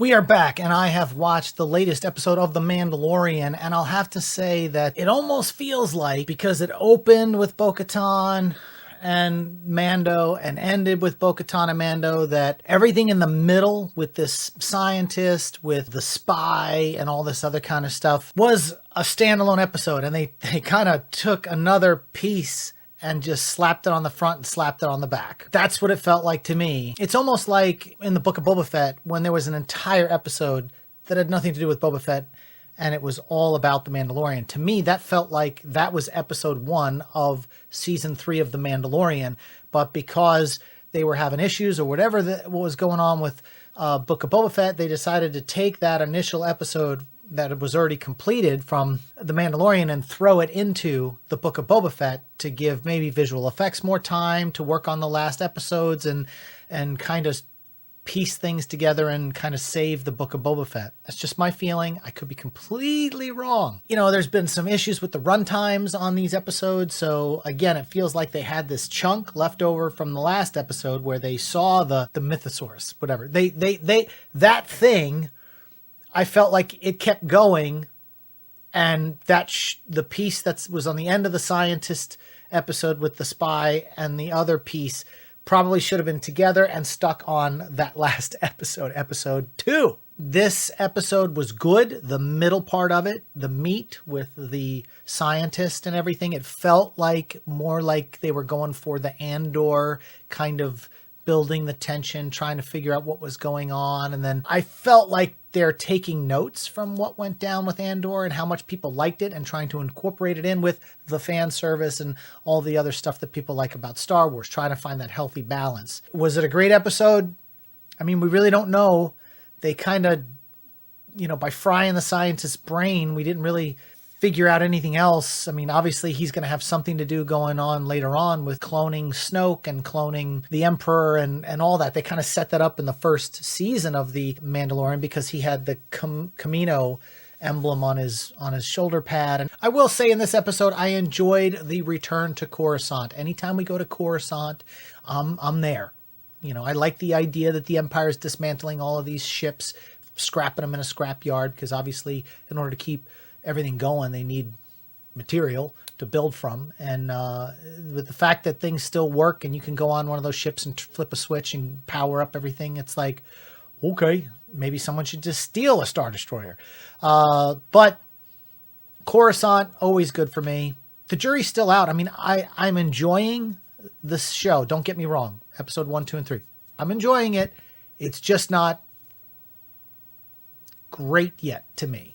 We are back, and I have watched the latest episode of The Mandalorian, and I'll have to say that it almost feels like, because it opened with Bo-Katan and Mando and ended with Bo-Katan and Mando, that everything in the middle with this scientist, with the spy, and all this other kind of stuff was a standalone episode, and they kind of took another piece and just slapped it on the front and slapped it on the back. That's what it felt like to me. It's almost like in the Book of Boba Fett, when there was an entire episode that had nothing to do with Boba Fett, and it was all about The Mandalorian. To me, that felt like that was episode 1 of season 3 of The Mandalorian. But because they were having issues or whatever what was going on with Book of Boba Fett, they decided to take that initial episode that was already completed from The Mandalorian and throw it into the Book of Boba Fett to give maybe visual effects more time to work on the last episodes and kind of piece things together and kind of save the Book of Boba Fett. That's just my feeling. I could be completely wrong. You know, there's been some issues with the runtimes on these episodes. So again, it feels like they had this chunk left over from the last episode where they saw the mythosaurus, whatever. That thing, I felt like it kept going, and that the piece that was on the end of the scientist episode with the spy and the other piece probably should have been together and stuck on that last episode, episode 2. This episode was good. The middle part of it, the meat with the scientist and everything, it felt like more like they were going for the Andor kind of building the tension, trying to figure out what was going on. And then I felt like they're taking notes from what went down with Andor and how much people liked it and trying to incorporate it in with the fan service and all the other stuff that people like about Star Wars, trying to find that healthy balance. Was it a great episode? I mean, we really don't know. They kind of, you know, by frying the scientist's brain, we didn't really figure out anything else. I mean, obviously he's going to have something to do going on later on with cloning Snoke and cloning the Emperor and all that. They kind of set that up in the first season of The Mandalorian because he had the Camino emblem on his shoulder pad. And I will say in this episode, I enjoyed the return to Coruscant. Anytime we go to Coruscant, I'm there. You know, I like the idea that the Empire is dismantling all of these ships, scrapping them in a scrapyard, because obviously in order to keep everything going, they need material to build from. And with the fact that things still work and you can go on one of those ships and flip a switch and power up everything, it's like, okay, maybe someone should just steal a Star Destroyer. But Coruscant, always good for me. The jury's still out. I mean, I'm enjoying this show. Don't get me wrong. Episode 1, 2, and 3. I'm enjoying it. It's just not great yet to me.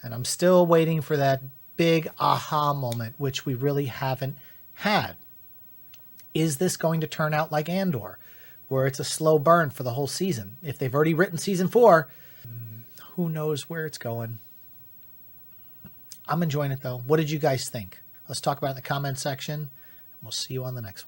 And I'm still waiting for that big aha moment, which we really haven't had. Is this going to turn out like Andor, where it's a slow burn for the whole season? If they've already written season 4, who knows where it's going? I'm enjoying it, though. What did you guys think? Let's talk about it in the comment section. We'll see you on the next one.